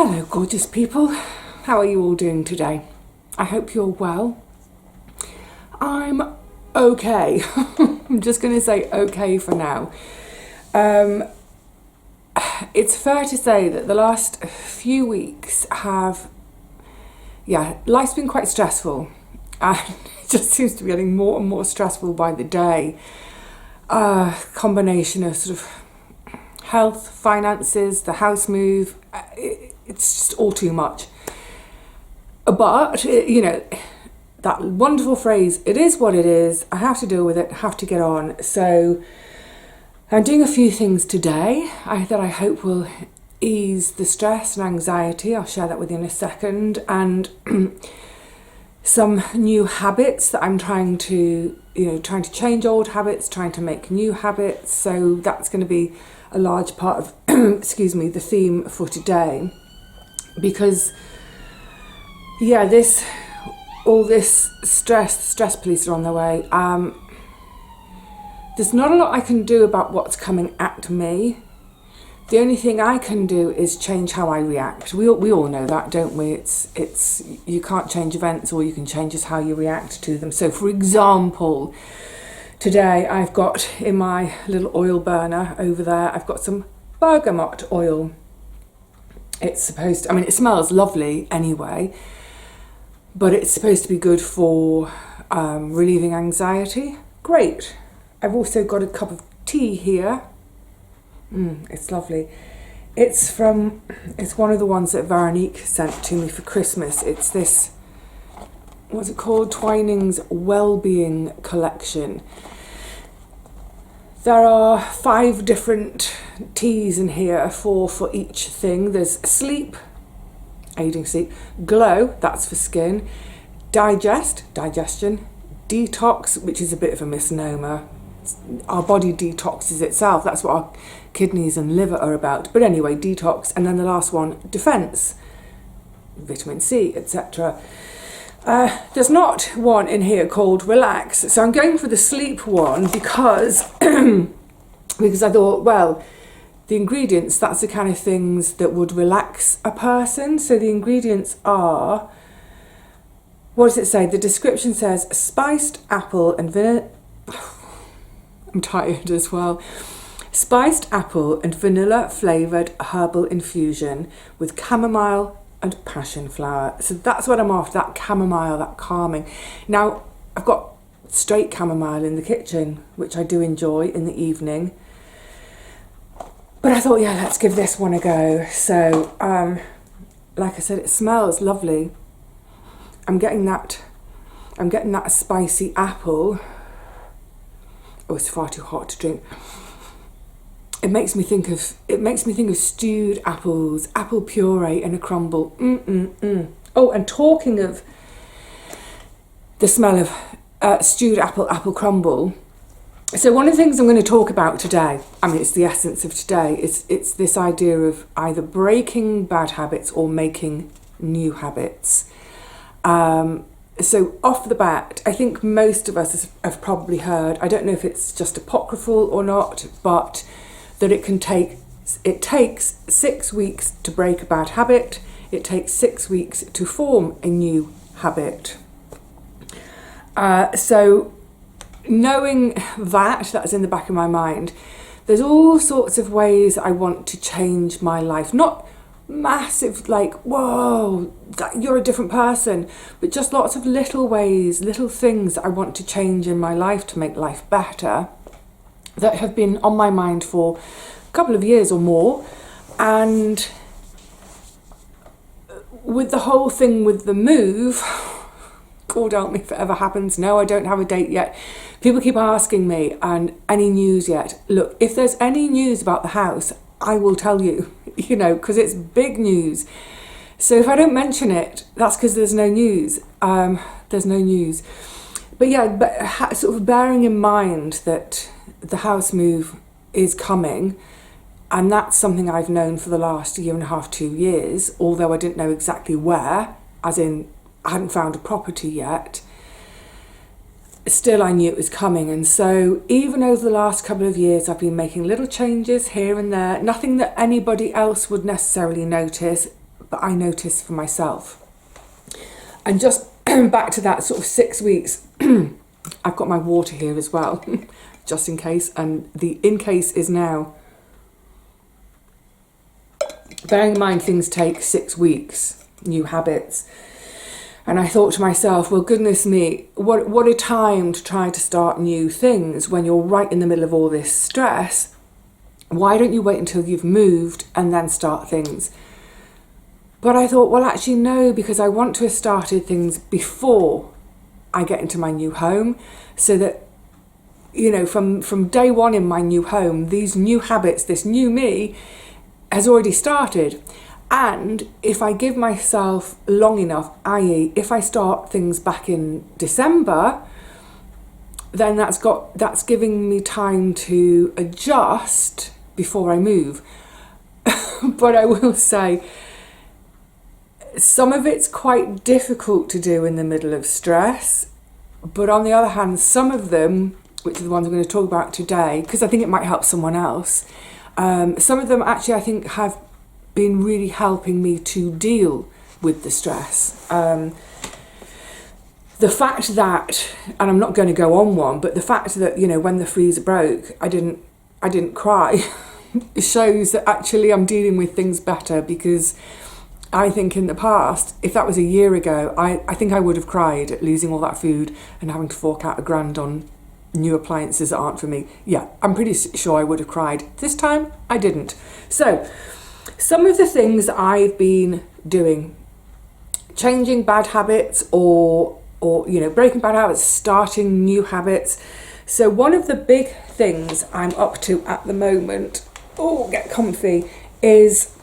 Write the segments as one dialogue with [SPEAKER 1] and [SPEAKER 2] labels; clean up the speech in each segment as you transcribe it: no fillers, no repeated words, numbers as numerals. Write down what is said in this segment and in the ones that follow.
[SPEAKER 1] Hello, gorgeous people. How are you all doing today? I hope you're well. I'm okay. I'm just going to say okay for now. It's fair to say that the last few weeks life's been quite stressful. And it just seems to be getting more and more stressful by the day. Combination of sort of health, finances, the house move. It's just all too much. But, that wonderful phrase, it is what it is. I have to deal with it, have to get on. So I'm doing a few things today that I hope will ease the stress and anxiety. I'll share that with you in a second. And some new habits that I'm trying to change old habits, trying to make new habits. So that's going to be a large part of, the theme for today. Because, all this stress police are on their way. There's not a lot I can do about what's coming at me. The only thing I can do is change how I react. We all know that, don't we? It's you can't change events, all you can change is how you react to them. So, for example, today I've got in my little oil burner over there, I've got some bergamot oil. It smells lovely anyway, but it's supposed to be good for relieving anxiety. Great. I've also got a cup of tea here. It's lovely. It's one of the ones that Veronique sent to me for Christmas. It's this, what's it called? Twining's Wellbeing Collection. There are 5 different teas in here, 4 for each thing. There's sleep, aiding sleep, glow, that's for skin, digestion, detox, which is a bit of a misnomer. Our body detoxes itself, that's what our kidneys and liver are about. But anyway, detox, and then the last one, defense, vitamin C, etc. There's not one in here called relax, so I'm going for the sleep one because I thought, well, the ingredients, that's the kind of things that would relax a person. So the ingredients are, what does it say? The description says spiced apple and vanilla. I'm tired as well. Spiced apple and vanilla flavoured herbal infusion with chamomile and passion flower. So that's what I'm after, that chamomile, that calming. Now, I've got straight chamomile in the kitchen, which I do enjoy in the evening. But I thought, let's give this one a go. So, like I said, it smells lovely. I'm getting that spicy apple. Oh, it's far too hot to drink. It makes me think of stewed apples, apple puree in a crumble. Oh, and talking of the smell of stewed apple crumble. So one of the things I'm going to talk about today, it's the essence of today, it's this idea of either breaking bad habits or making new habits. So off the bat, I think most of us have probably heard, I don't know if it's just apocryphal or not, but that it takes 6 weeks to break a bad habit. It takes 6 weeks to form a new habit. So knowing that's in the back of my mind, there's all sorts of ways I want to change my life. Not massive, like, whoa, you're a different person, but just lots of little ways, little things that I want to change in my life to make life better, that have been on my mind for a couple of years or more. And with the whole thing with the move, God help me if it ever happens. No, I don't have a date yet. People keep asking me, and any news yet? Look, if there's any news about the house, I will tell you, because it's big news. So if I don't mention it, that's because there's no news. There's no news. But sort of bearing in mind that the house move is coming, and that's something I've known for the last 1.5 to 2 years, although I didn't know exactly where, as in I hadn't found a property yet. Still, I knew it was coming. And so even over the last couple of years, I've been making little changes here and there, nothing that anybody else would necessarily notice, but I notice for myself. And just back to that sort of 6 weeks, I've got my water here as well, just in case. And the in case is now, bearing in mind things take 6 weeks, new habits. And I thought to myself, well, goodness me, what a time to try to start new things when you're right in the middle of all this stress. Why don't you wait until you've moved and then start things? But I thought, well, actually, no, because I want to have started things before I get into my new home, so that, you know, from day one in my new home, these new habits, this new me has already started. And if I give myself long enough, i.e. if I start things back in December, then that's giving me time to adjust before I move. But I will say, some of it's quite difficult to do in the middle of stress. But on the other hand, some of them, which are the ones I'm going to talk about today, because I think it might help someone else, some of them actually I think have been really helping me to deal with the stress. The fact that, and I'm not going to go on one, but the fact that, you know, when the freezer broke, I didn't cry, shows that actually I'm dealing with things better, because I think in the past, if that was a year ago, I think I would have cried at losing all that food and having to fork out £1,000 on new appliances that aren't for me. Yeah, I'm pretty sure I would have cried. This time, I didn't. So, some of the things I've been doing, changing bad habits or you know, breaking bad habits, starting new habits. So one of the big things I'm up to at the moment, get comfy, is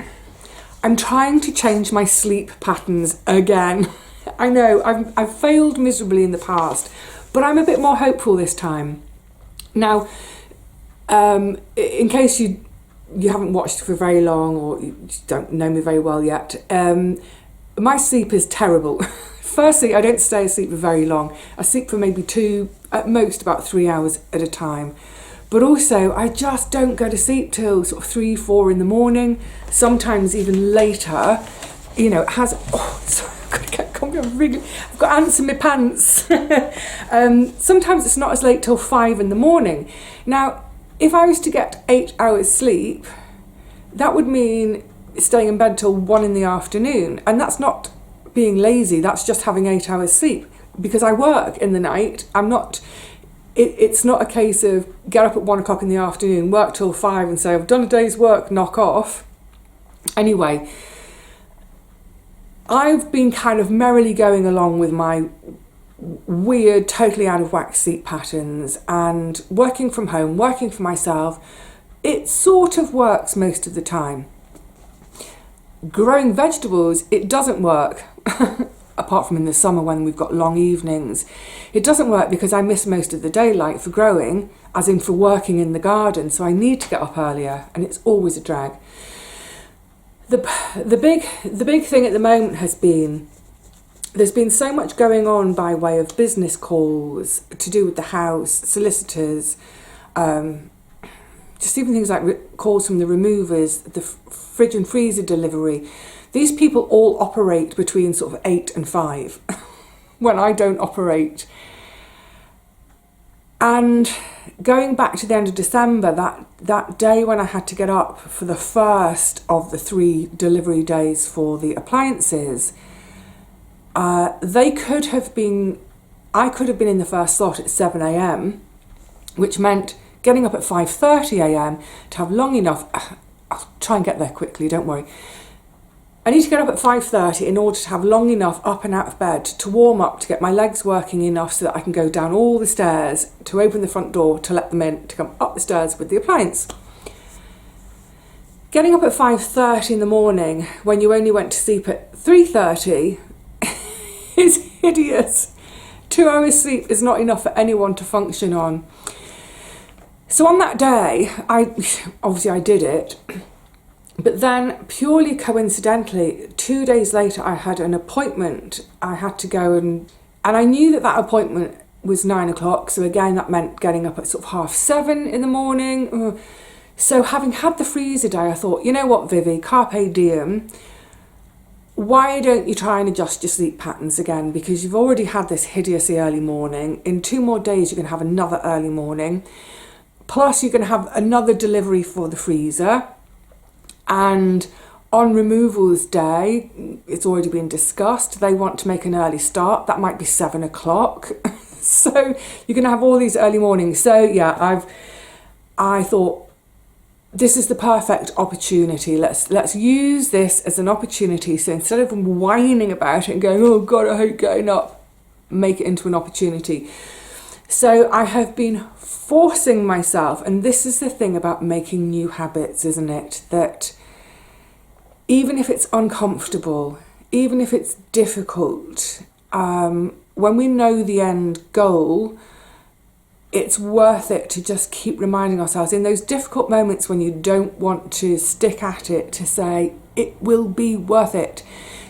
[SPEAKER 1] I'm trying to change my sleep patterns again. I know I've failed miserably in the past, but I'm a bit more hopeful this time. Now, in case you haven't watched for very long, or you just don't know me very well yet, my sleep is terrible. Firstly, I don't stay asleep for very long. I sleep for maybe 2, at most about 3 hours at a time. But also, I just don't go to sleep till sort of 3, 4 in the morning, sometimes even later. You know, it has, sorry, I've got ants in my pants. Sometimes it's not as late till 5 in the morning. Now, if I was to get 8 hours sleep, that would mean staying in bed till 1 in the afternoon. And that's not being lazy, that's just having 8 hours sleep. Because I work in the night, it's not a case of get up at 1 o'clock in the afternoon, work till 5 and say, I've done a day's work, knock off. Anyway, I've been kind of merrily going along with my weird, totally out of whack sleep patterns, and working from home, working for myself. It sort of works most of the time. Growing vegetables, it doesn't work, apart from in the summer when we've got long evenings. It doesn't work because I miss most of the daylight for growing, as in for working in the garden, so I need to get up earlier, and it's always a drag. The big thing at the moment has been, there's been so much going on by way of business calls to do with the house, solicitors, just even things like calls from the removers, the fridge and freezer delivery. These people all operate between sort of 8 and 5 when I don't operate. And going back to the end of December, that day when I had to get up for the first of the 3 delivery days for the appliances, I could have been in the first slot at 7 a.m, which meant getting up at 5:30 a.m. to have long enough. I'll try and get there quickly, don't worry. I need to get up at 5:30 in order to have long enough up and out of bed to warm up, to get my legs working enough so that I can go down all the stairs, to open the front door, to let them in, to come up the stairs with the appliance. Getting up at 5:30 in the morning when you only went to sleep at 3:30 is hideous. 2 hours sleep is not enough for anyone to function on. So on that day, I did it. But then, purely coincidentally, 2 days later, I had an appointment. I had to go and I knew that appointment was 9 o'clock. So again, that meant getting up at sort of 7:30 in the morning. So having had the freezer day, I thought, you know what, Vivi, carpe diem. why don't you try and adjust your sleep patterns again? Because you've already had this hideously early morning. In 2 more days, you're going to have another early morning. Plus, you're going to have another delivery for the freezer. And on removals day, it's already been discussed, they want to make an early start. That might be 7 o'clock. So you're going to have all these early mornings. So yeah, I thought, this is the perfect opportunity. Let's use this as an opportunity. So instead of whining about it and going, oh God, I hate getting up, make it into an opportunity. So I have been forcing myself, and this is the thing about making new habits, isn't it? That even if it's uncomfortable, even if it's difficult, when we know the end goal, it's worth it to just keep reminding ourselves in those difficult moments when you don't want to stick at it, to say it will be worth it.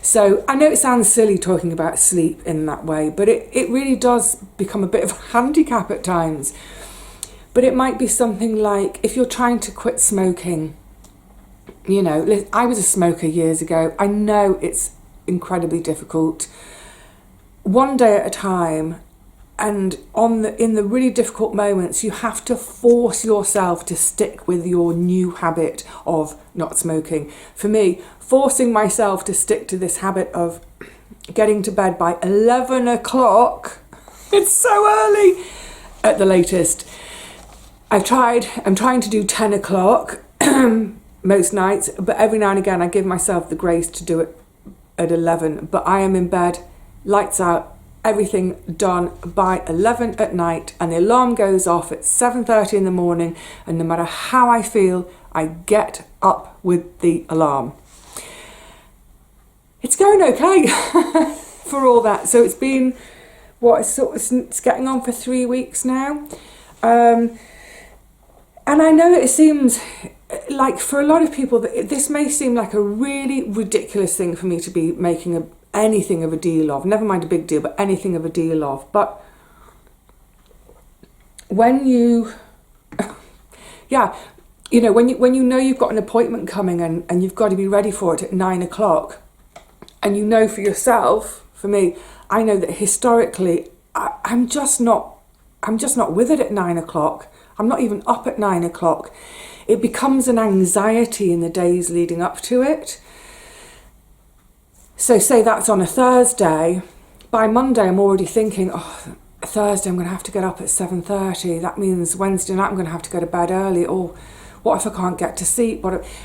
[SPEAKER 1] So I know it sounds silly talking about sleep in that way, but it really does become a bit of a handicap at times. But it might be something like, if you're trying to quit smoking, you know, I was a smoker years ago. I know it's incredibly difficult. One day at a time. And in the really difficult moments, you have to force yourself to stick with your new habit of not smoking. For me, forcing myself to stick to this habit of getting to bed by 11 o'clock, it's so early at the latest. I'm trying to do 10 o'clock most nights, but every now and again I give myself the grace to do it at 11. But I am in bed, lights out, everything done by 11 at night, and the alarm goes off at 7:30 in the morning, and no matter how I feel, I get up with the alarm. It's going okay for all that. So it's been, it's getting on for 3 weeks now. And I know it seems like for a lot of people that this may seem like a really ridiculous thing for me to be making anything of a deal of, never mind a big deal, but anything of a deal of. But when you, when you know you've got an appointment coming and you've got to be ready for it at 9 o'clock, and you know for yourself, for me, I know that historically I'm just not with it at 9 o'clock. I'm not even up at 9 o'clock. It becomes an anxiety in the days leading up to it. So say that's on a Thursday, by Monday I'm already thinking, oh, Thursday I'm going to have to get up at 7:30. That means Wednesday night I'm going to have to go to bed early. Or what if I can't get to sleep?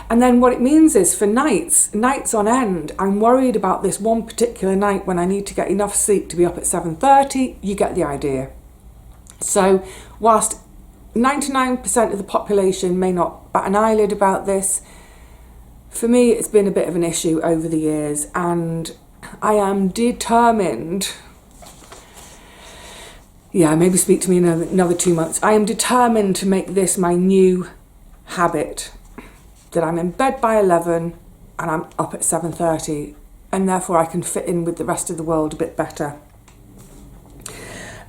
[SPEAKER 1] And then what it means is for nights on end, I'm worried about this one particular night when I need to get enough sleep to be up at 7:30. You get the idea. So whilst 99% of the population may not bat an eyelid about this, for me, it's been a bit of an issue over the years, and I am determined, maybe speak to me in another 2 months. I am determined to make this my new habit, that I'm in bed by 11 and I'm up at 7:30, and therefore I can fit in with the rest of the world a bit better.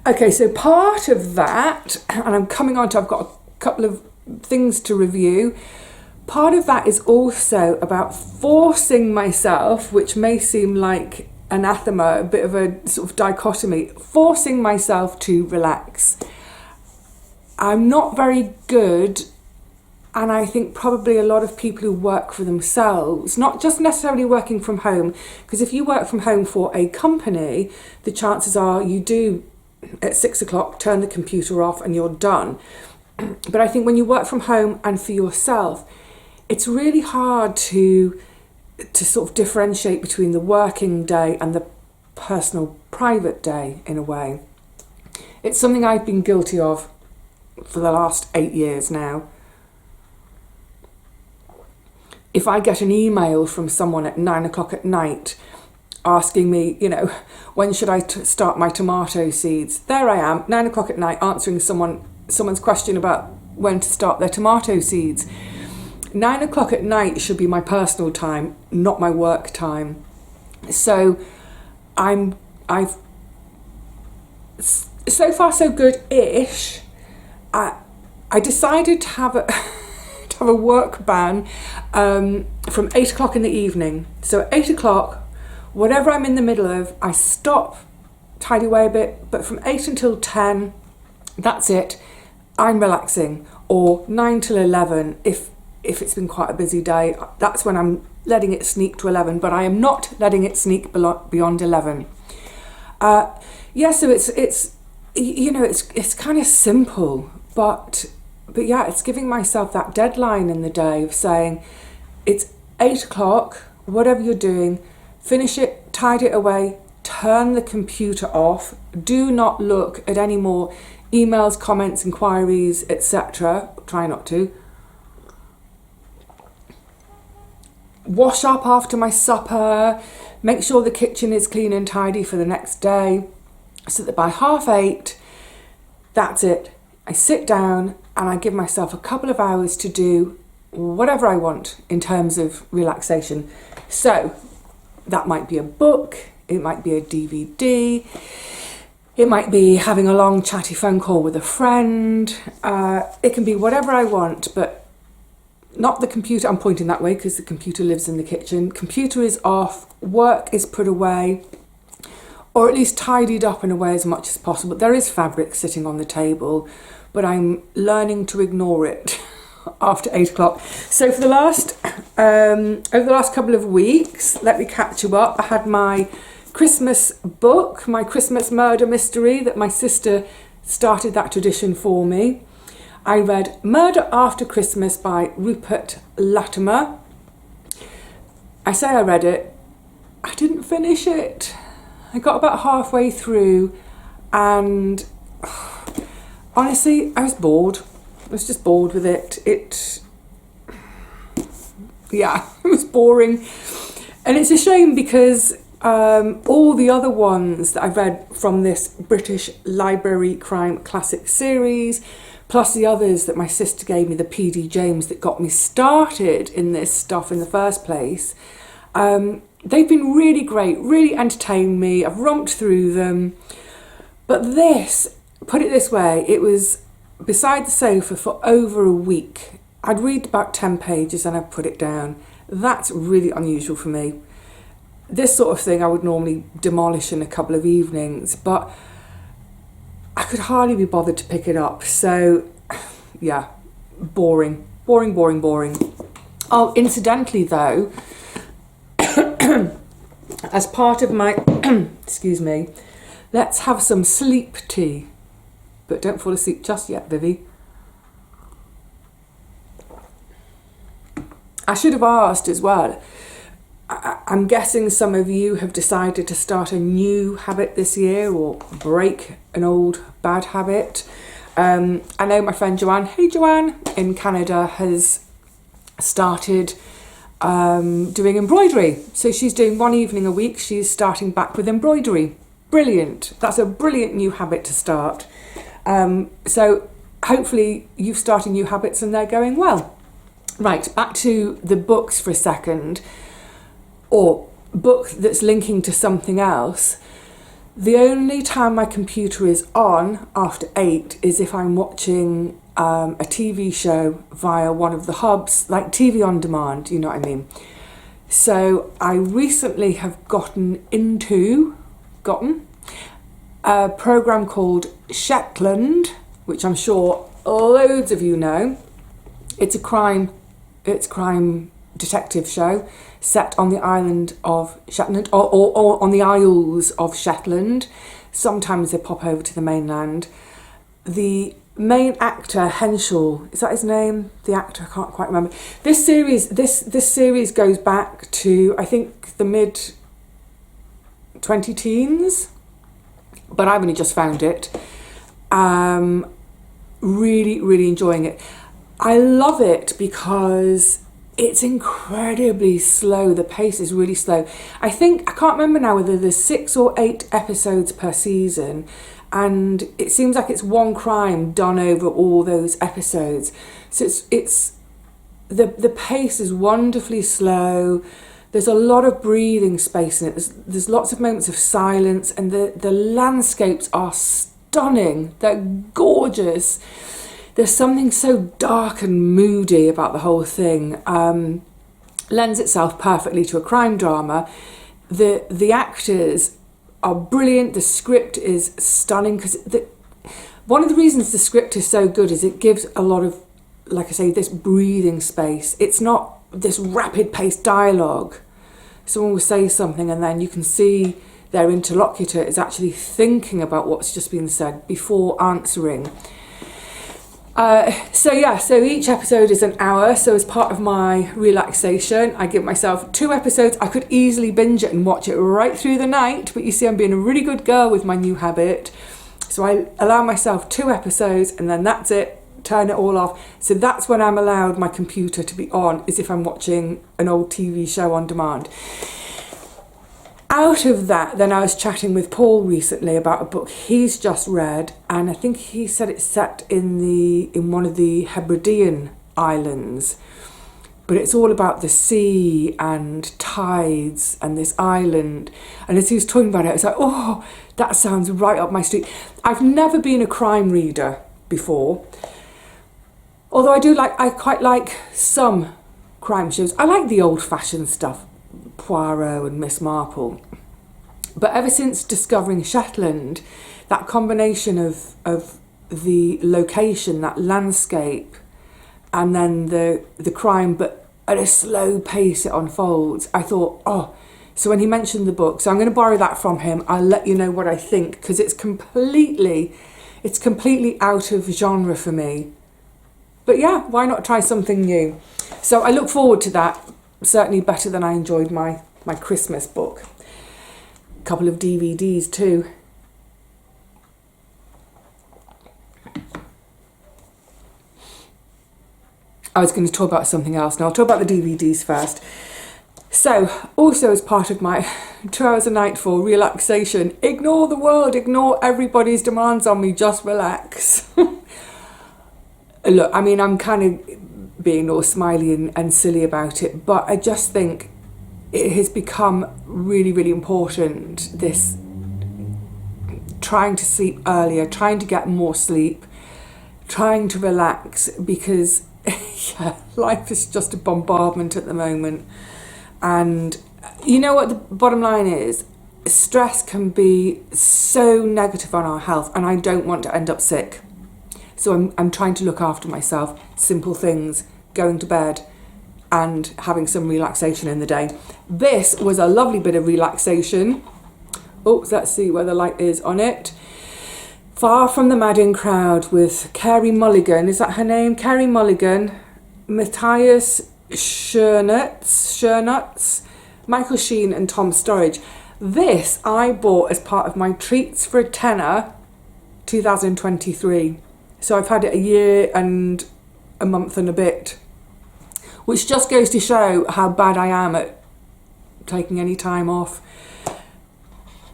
[SPEAKER 1] Okay, so part of that, and I'm coming on to, I've got a couple of things to review. Part of that is also about forcing myself, which may seem like anathema, a bit of a sort of dichotomy, forcing myself to relax. I'm not very good, and I think probably a lot of people who work for themselves, not just necessarily working from home, because if you work from home for a company, the chances are you do at 6 o'clock turn the computer off and you're done. But I think when you work from home and for yourself, it's really hard to sort of differentiate between the working day and the personal private day in a way. It's something I've been guilty of for the last 8 years now. If I get an email from someone at 9 o'clock at night asking me, when should I start my tomato seeds? There I am, 9 o'clock at night, answering someone's question about when to start their tomato seeds. 9 o'clock at night should be my personal time, not my work time. So I've so far so good-ish. I decided to have a work ban from 8 o'clock in the evening. So at 8 o'clock, Whatever I'm in the middle of, I stop, tidy away a bit, but from 8 until 10, that's it. I'm relaxing. Or 9 till 11, if it's been quite a busy day, that's when I'm letting it sneak to 11, but I am not letting it sneak beyond 11. So it's kind of simple, but yeah, it's giving myself that deadline in the day of saying, it's 8 o'clock, whatever you're doing, finish it, tidy it away, turn the computer off, do not look at any more emails, comments, inquiries, etc. Try not to. Wash up after my supper, make sure the kitchen is clean and tidy for the next day, so that by 8:30, that's it. I sit down and I give myself a couple of hours to do whatever I want in terms of relaxation. So that might be a book, it might be a DVD, it might be having a long chatty phone call with a friend. It can be whatever I want, but not the computer. I'm pointing that way because the computer lives in the kitchen. Computer is off, work is put away, or at least tidied up in a way as much as possible. There is fabric sitting on the table, but I'm learning to ignore it after 8 o'clock. So for the last, over the last couple of weeks, let me catch you up. I had my Christmas book, my Christmas murder mystery, that my sister started that tradition for me. I read Murder After Christmas by Rupert Latimer. I say I read it, I didn't finish it. I got about halfway through and honestly, I was bored. I was just bored with it. It was boring. And it's a shame because all the other ones that I've read from this British Library Crime Classic series, plus the others that my sister gave me, the PD James, that got me started in this stuff in the first place, they've been really great, really entertained me. I've romped through them. But this, put it this way, it was beside the sofa for over a week. I'd read about 10 pages and I'd put it down. That's really unusual for me. This sort of thing I would normally demolish in a couple of evenings, but I could hardly be bothered to pick it up. So, yeah, boring. Oh, incidentally though, as part of my, excuse me, let's have some sleep tea. But don't fall asleep just yet, Vivi. I should have asked as well. I'm guessing some of you have decided to start a new habit this year or break an old bad habit. I know my friend Joanne, hey Joanne, in Canada has started doing embroidery. So she's doing one evening a week. She's starting back with embroidery. Brilliant. That's a brilliant new habit to start. So hopefully you've started new habits and they're going well. Right, back to the books for a second, or book that's linking to something else. The only time my computer is on after 8 is if I'm watching a TV show via one of the hubs, like TV on demand, you know what I mean. So I recently have gotten a program called Shetland, which I'm sure loads of you know. It's a crime detective show set on the island of Shetland, or on the Isles of Shetland. Sometimes they pop over to the mainland. The main actor, Henschel, is that his name? The actor, I can't quite remember. This series goes back to, I think, the mid 20-teens, but I've only just found it. Really enjoying it. I love it because it's incredibly slow. The pace is really slow. I can't remember now whether there's 6 or 8 episodes per season, and it seems like it's one crime done over all those episodes. So it's the pace is wonderfully slow. There's a lot of breathing space in it. There's lots of moments of silence, and the landscapes are stunning. They're gorgeous. There's something so dark and moody about the whole thing. Lends itself perfectly to a crime drama. the actors are brilliant. The script is stunning, because one of the reasons the script is so good is it gives a lot of, like I say, this breathing space. It's not this rapid paced dialogue. Someone will say something and then you can see their interlocutor is actually thinking about what's just been said before answering. So each episode is an hour. So as part of my relaxation, I give myself 2 episodes. I could easily binge it and watch it right through the night, but you see, I'm being a really good girl with my new habit. So I allow myself 2 episodes and then that's it, turn it all off. So that's when I'm allowed my computer to be on, is if I'm watching an old TV show on demand. Out of that, then I was chatting with Paul recently about a book he's just read, and I think he said it's set in one of the Hebridean islands, but it's all about the sea and tides and this island. And as he was talking about it, I was like, oh, that sounds right up my street. I've never been a crime reader before, although I quite like some crime shows. I like the old-fashioned stuff, Poirot and Miss Marple. But ever since discovering Shetland, that combination of the location, that landscape, and then the crime, but at a slow pace it unfolds, I thought, oh, so when he mentioned the book, so I'm going to borrow that from him. I'll let you know what I think, because it's completely out of genre for me. But yeah, why not try something new? So I look forward to that. Certainly better than I enjoyed my Christmas book. A couple of DVDs too. I was going to talk about something else. Now I'll talk about the DVDs first. So, also as part of my 2 hours a night for relaxation, ignore the world, ignore everybody's demands on me, just relax. Look, I mean, I'm kind of being all smiley and silly about it, but I just think it has become really, really important, this trying to sleep earlier, trying to get more sleep, trying to relax, because yeah, life is just a bombardment at the moment. And you know what the bottom line is? Stress can be so negative on our health, and I don't want to end up sick. So I'm trying to look after myself. Simple things, going to bed and having some relaxation in the day. This was a lovely bit of relaxation. Oh, let's see where the light is on it. Far from the Madding Crowd with Carey Mulligan. Is that her name? Carey Mulligan, Matthias Schoenaerts, Michael Sheen and Tom Sturridge. This I bought as part of my Treats for a Tenner 2023. So I've had it a year and a month and a bit, which just goes to show how bad I am at taking any time off.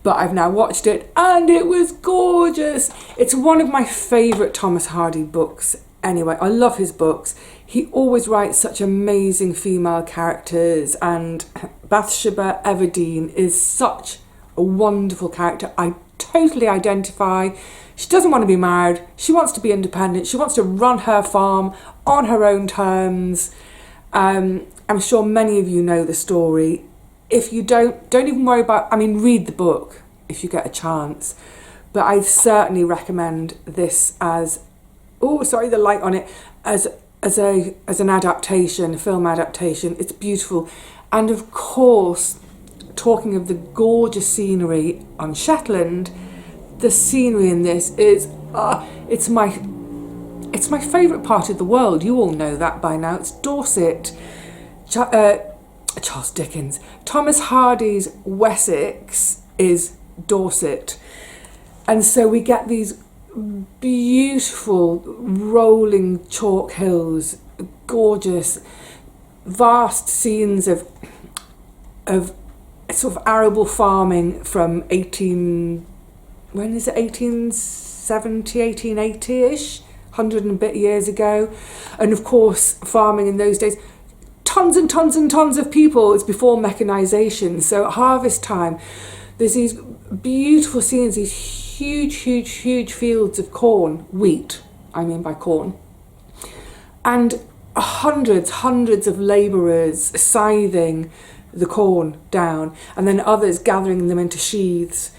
[SPEAKER 1] But I've now watched it and it was gorgeous. It's one of my favourite Thomas Hardy books anyway. I love his books. He always writes such amazing female characters, and Bathsheba Everdeen is such a wonderful character. I totally identify. She doesn't want to be married. She wants to be independent. She wants to run her farm on her own terms. I'm sure many of you know the story. If you don't even worry about, read the book if you get a chance. But I certainly recommend this as, the light on it, as an adaptation, a film adaptation. It's beautiful. And of course, talking of the gorgeous scenery on Shetland, the scenery in this is, it's my favourite part of the world. You all know that by now. It's Dorset. Charles Dickens. Thomas Hardy's Wessex is Dorset. And so we get these beautiful rolling chalk hills, gorgeous, vast scenes of sort of arable farming from 1870, 1880-ish, 100 and a bit years ago. And of course, farming in those days, tons and tons and tons of people. It's before mechanisation. So at harvest time, there's these beautiful scenes, these huge fields of corn, wheat, I mean by corn, and hundreds of labourers scything, the corn down, and then others gathering them into sheaths.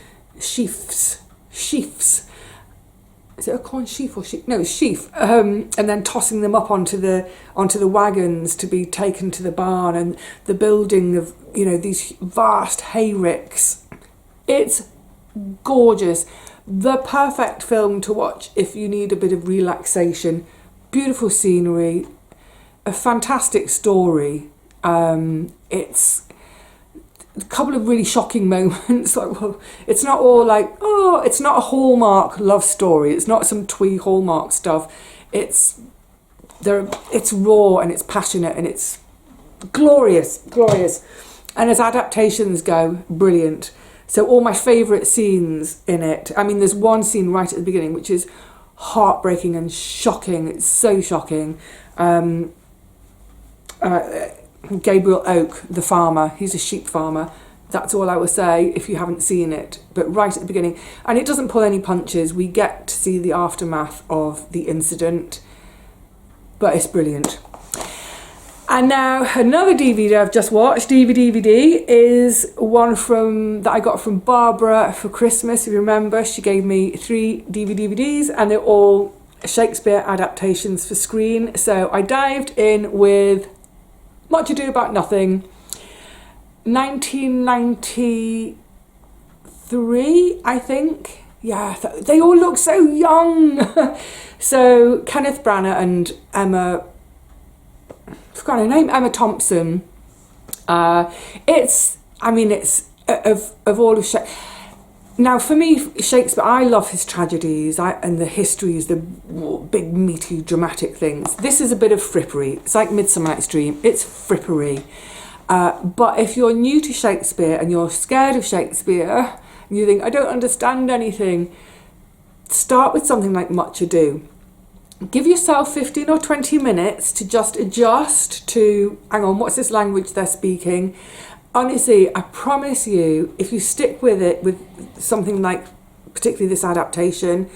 [SPEAKER 1] Is it a corn sheaf or sheaf? No, sheaf. And then tossing them up onto the wagons to be taken to the barn, and the building of, you know, these vast hay ricks. It's gorgeous. The perfect film to watch if you need a bit of relaxation. Beautiful scenery, a fantastic story. It's a couple of really shocking moments. Like, well, it's not all like, oh, it's not a Hallmark love story. It's not some twee Hallmark stuff. It's raw and it's passionate and it's glorious. And as adaptations go, brilliant. So all my favourite scenes in it. I mean, there's one scene right at the beginning which is heartbreaking and shocking. It's so shocking. Gabriel Oak, the farmer, he's a sheep farmer. That's all I will say if you haven't seen it. But right at the beginning, and it doesn't pull any punches. We get to see the aftermath of the incident, but it's brilliant. And now another DVD I've just watched, DVD, is one that I got from Barbara for Christmas. If you remember, she gave me 3 DVDs, and they're all Shakespeare adaptations for screen. So I dived in with Much Ado About Nothing, 1993, I think. Yeah, they all look so young. So Kenneth Branagh and Emma Thompson. It's of all of Shakespeare. Now, for me, Shakespeare, I love his tragedies and the histories, the big, meaty, dramatic things. This is a bit of frippery. It's like Midsummer Night's Dream. It's frippery. But if you're new to Shakespeare and you're scared of Shakespeare, and you think, I don't understand anything, start with something like Much Ado. Give yourself 15 or 20 minutes to just adjust to, hang on, what's this language they're speaking? Honestly, I promise you, if you stick with it, with something like particularly this adaptation,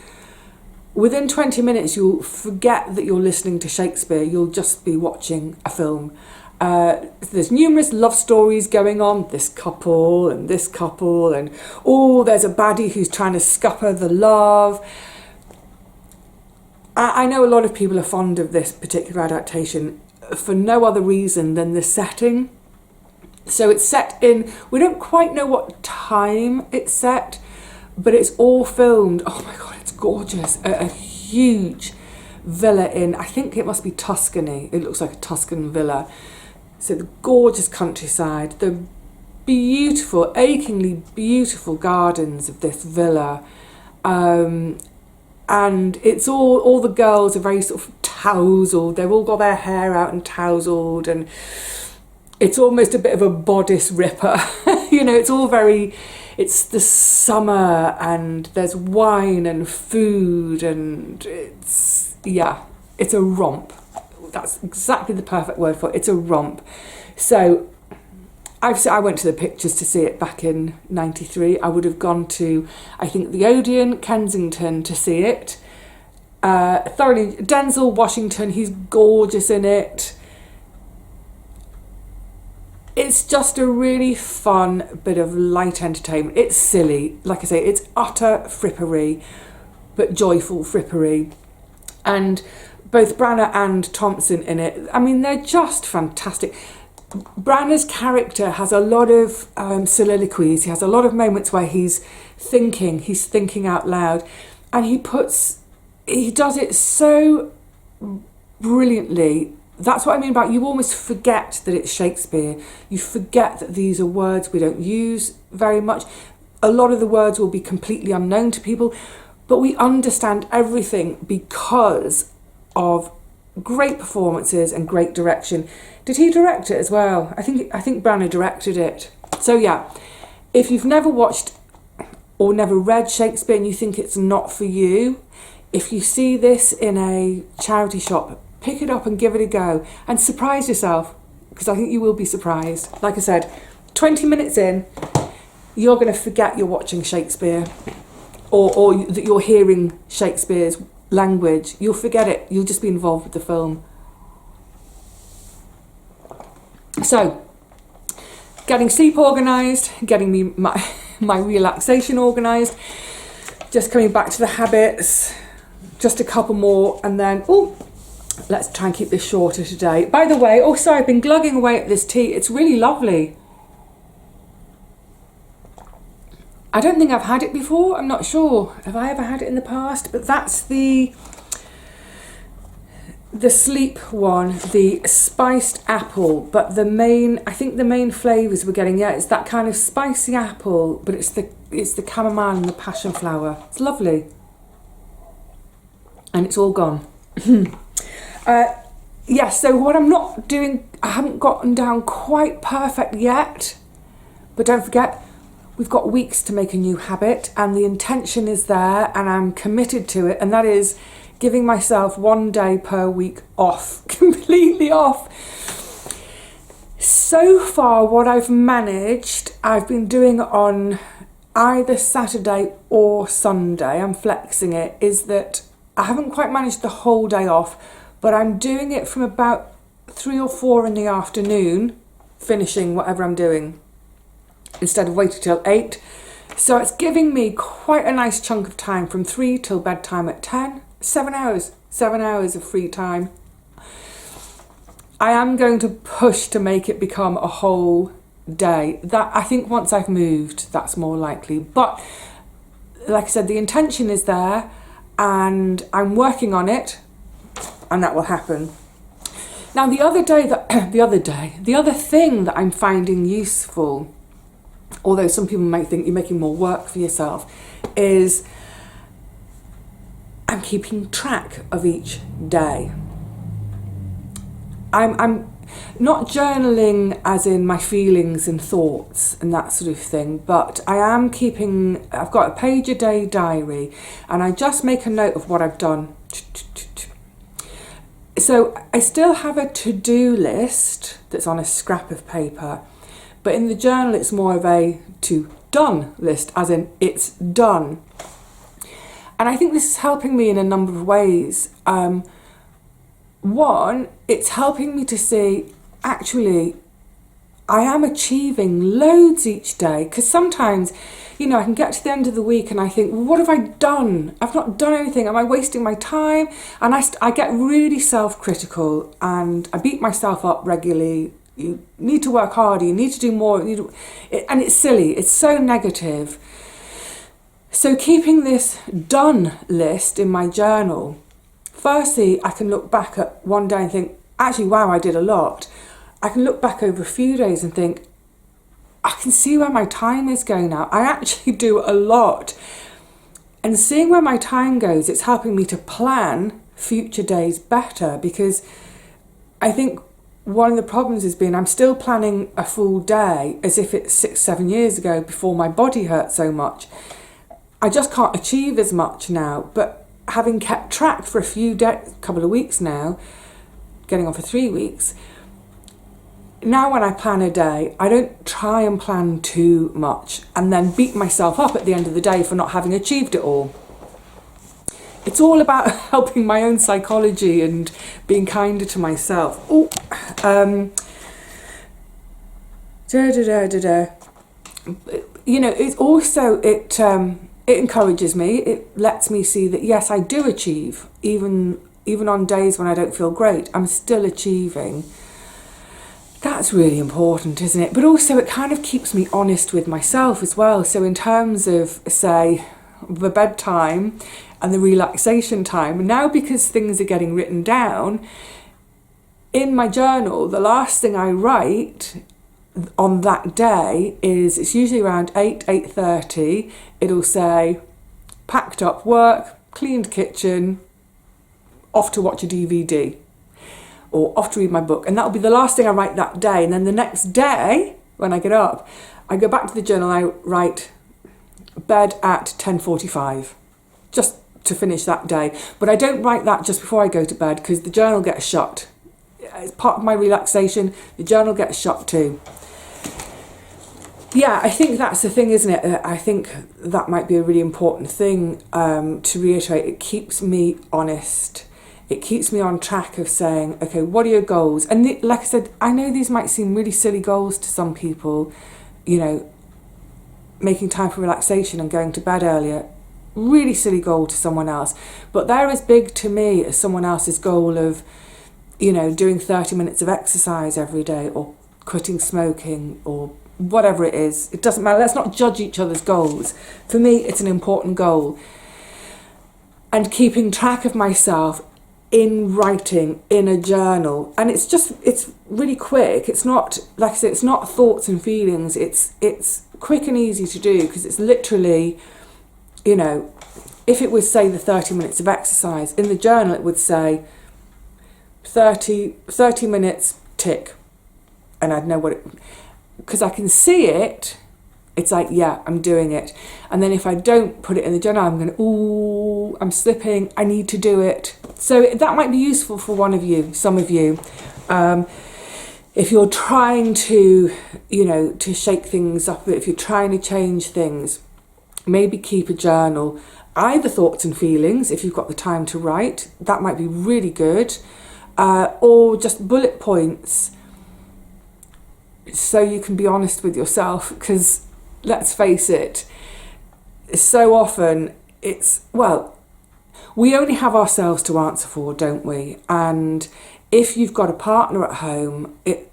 [SPEAKER 1] within 20 minutes you'll forget that you're listening to Shakespeare. You'll just be watching a film. There's numerous love stories going on, this couple, and there's a baddie who's trying to scupper the love. I know a lot of people are fond of this particular adaptation for no other reason than the setting. So it's set in, we don't quite know what time it's set, but it's all filmed, oh my God, it's gorgeous, a huge villa in, I think it must be Tuscany. It looks like a Tuscan villa. So the gorgeous countryside, the beautiful, achingly beautiful gardens of this villa. And it's all the girls are very sort of tousled. They've all got their hair out and tousled, and it's almost a bit of a bodice ripper. You know, it's the summer, and there's wine and food, and it's a romp. That's exactly the perfect word for it. It's a romp. So I went to the pictures to see it back in 93. I would have gone to, I think, the Odeon, Kensington to see it. Thoroughly. Denzel Washington, he's gorgeous in it. It's just a really fun bit of light entertainment. It's silly. Like I say, it's utter frippery, but joyful frippery. And both Branagh and Thompson in it, I mean, they're just fantastic. Branagh's character has a lot of soliloquies. He has a lot of moments where he's thinking out loud, and he does it so brilliantly. That's what I mean about, you almost forget that it's Shakespeare. You forget that these are words we don't use very much. A lot of the words will be completely unknown to people, but we understand everything because of great performances and great direction. Did he direct it as well? I think Branagh directed it. So yeah, if you've never watched or never read Shakespeare and you think it's not for you, if you see this in a charity shop, pick it up and give it a go and surprise yourself, because I think you will be surprised. Like I said, 20 minutes in, you're going to forget you're watching Shakespeare or that you're hearing Shakespeare's language. You'll forget it. You'll just be involved with the film. So getting sleep organised, getting me my relaxation organised, just coming back to the habits, just a couple more, and then, oh, let's try and keep this shorter today. By the way, also I've been glugging away at this tea. It's really lovely. I don't think I've had it before. I'm not sure. Have I ever had it in the past? But that's the sleep one, the spiced apple. But I think the main flavours we're getting, yeah, it's that kind of spicy apple, but it's the chamomile and the passion flower. It's lovely. And it's all gone. Yes, so what I'm not doing, I haven't gotten down quite perfect yet, but don't forget, we've got weeks to make a new habit, and the intention is there, and I'm committed to it, and that is giving myself 1 day per week off, completely off. So far, what I've managed, I've been doing on either Saturday or Sunday, I'm flexing it, is that I haven't quite managed the whole day off, but I'm doing it from about 3 or 4 in the afternoon, finishing whatever I'm doing, instead of waiting till 8. So it's giving me quite a nice chunk of time from 3 till bedtime at 10. 7 hours. 7 hours of free time. I am going to push to make it become a whole day. That, I think once I've moved, that's more likely. But like I said, the intention is there, and I'm working on it, and that will happen. Now the other thing that I'm finding useful, although some people might think you're making more work for yourself, is I'm keeping track of each day. I'm not journaling as in my feelings and thoughts and that sort of thing, but I've got a page a day diary, and I just make a note of what I've done. So I still have a to-do list that's on a scrap of paper, but in the journal it's more of a to-done list, as in it's done. And I think this is helping me in a number of ways. One, it's helping me to see, actually, I am achieving loads each day, because sometimes, you know, I can get to the end of the week and I think, well, what have I done? I've not done anything. Am I wasting my time? And I get really self-critical, and I beat myself up regularly. You need to work harder, you need to do more, and it's silly, it's so negative. So keeping this done list in my journal, firstly, I can look back at one day and think, actually, wow, I did a lot. I can look back over a few days and think, I can see where my time is going now. I actually do a lot. And seeing where my time goes, it's helping me to plan future days better, because I think one of the problems has been I'm still planning a full day as if it's 6-7 years ago, before my body hurt so much. I just can't achieve as much now. But having kept track for couple of weeks now, getting on for 3 weeks, now when I plan a day, I don't try and plan too much and then beat myself up at the end of the day for not having achieved it all. It's all about helping my own psychology and being kinder to myself. You know, it's also, it encourages me. It lets me see that, yes, I do achieve. Even on days when I don't feel great, I'm still achieving. That's really important, isn't it? But also it kind of keeps me honest with myself as well. So in terms of, say, the bedtime and the relaxation time, now because things are getting written down, in my journal, the last thing I write on that day is, it's usually around 8:30. It'll say, packed up work, cleaned kitchen, off to watch a DVD. Or off to read my book, and that'll be the last thing I write that day. And then the next day, when I get up, I go back to the journal, I write bed at 10:45, just to finish that day. But I don't write that just before I go to bed, because the journal gets shut. It's part of my relaxation, the journal gets shut too. Yeah, I think that's the thing, isn't it? I think that might be a really important thing to reiterate. It keeps me honest. It keeps me on track of saying, okay, what are your goals? And like I said, I know these might seem really silly goals to some people, you know, making time for relaxation and going to bed earlier. Really silly goal to someone else. But they're as big to me as someone else's goal of, you know, doing 30 minutes of exercise every day, or quitting smoking, or whatever it is. It doesn't matter. Let's not judge each other's goals. For me, it's an important goal. And keeping track of myself in writing, in a journal. And it's really quick. It's not, like I said, it's not thoughts and feelings. It's quick and easy to do, because it's literally, you know, if it was, say, the 30 minutes of exercise, in the journal it would say 30 minutes, tick. And I'd know what it, because I can see it, it's like, yeah, I'm doing it. And then if I don't put it in the journal, I'm going, ooh, I'm slipping, I need to do it. So that might be useful for one of you, some of you. If you're trying to, you know, to shake things up a bit, if you're trying to change things, maybe keep a journal, either thoughts and feelings, if you've got the time to write, that might be really good, or just bullet points, so you can be honest with yourself, because let's face it, so often it's, well, we only have ourselves to answer for, don't we? And if you've got a partner at home, it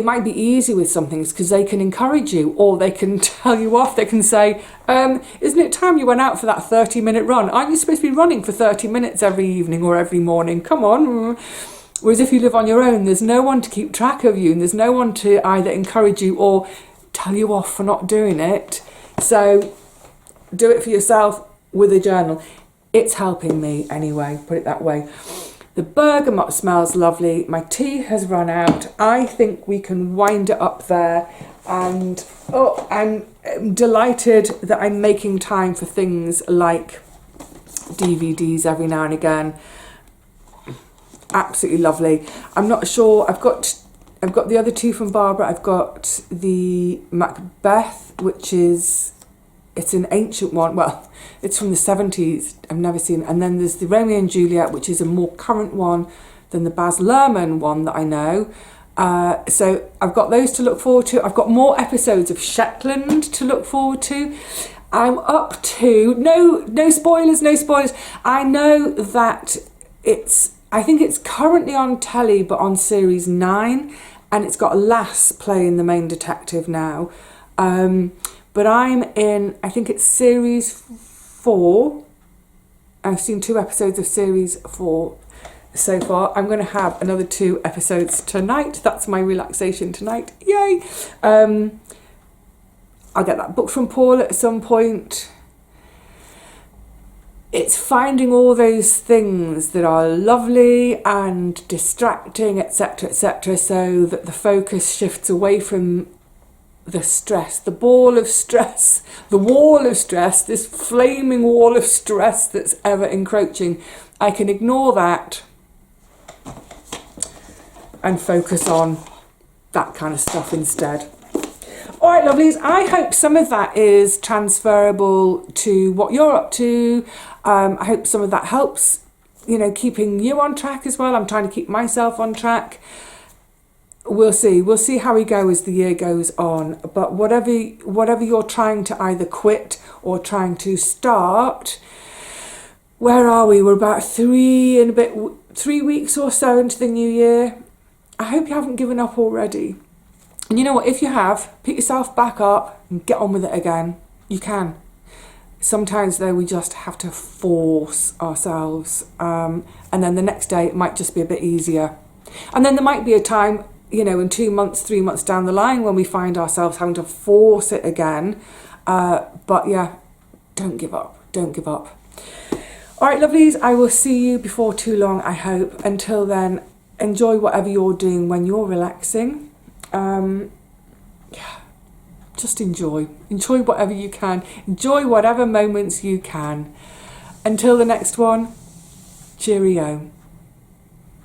[SPEAKER 1] might be easy with some things, because they can encourage you, or they can tell you off. They can say, isn't it time you went out for that 30-minute run? Aren't you supposed to be running for 30 minutes every evening or every morning? Come on. Whereas if you live on your own, there's no one to keep track of you, and there's no one to either encourage you or tell you off for not doing it. So do it for yourself with a journal. It's helping me anyway, put it that way. The bergamot smells lovely. My tea has run out. I think we can wind it up there. And I'm delighted that I'm making time for things like DVDs every now and again. Absolutely lovely. I'm not sure. I've got the other two from Barbara. I've got the Macbeth, which is, it's an ancient one. Well, it's from the 70s. I've never seen it. And then there's the Romeo and Juliet, which is a more current one than the Baz Luhrmann one that I know. So I've got those to look forward to. I've got more episodes of Shetland to look forward to. I'm up to, no spoilers, no spoilers. I know that I think it's currently on telly, but on series 9, and it's got a lass playing the main detective now. But I'm in, I think it's series 4. I've seen 2 episodes of series 4 so far. I'm going to have another 2 episodes tonight. That's my relaxation tonight. Yay! I'll get that book from Paul at some point. It's finding all those things that are lovely and distracting, etc., etc., so that the focus shifts away from the stress, the ball of stress, the wall of stress, this flaming wall of stress that's ever encroaching. I can ignore that and focus on that kind of stuff instead. All right, lovelies, I hope some of that is transferable to what you're up to. I hope some of that helps, you know, keeping you on track as well. I'm trying to keep myself on track. We'll see how we go as the year goes on. But whatever you're trying to either quit or trying to start, where are we? We're about 3 weeks or so into the new year. I hope you haven't given up already. And you know what? If you have, pick yourself back up and get on with it again. You can. Sometimes, though, we just have to force ourselves. And then the next day, it might just be a bit easier. And then there might be a time, you know, in 2 months, 3 months down the line when we find ourselves having to force it again. But yeah, don't give up. Don't give up. All right, lovelies, I will see you before too long, I hope. Until then, enjoy whatever you're doing when you're relaxing. Yeah, just enjoy whatever you can, enjoy whatever moments you can. Until the next one, cheerio.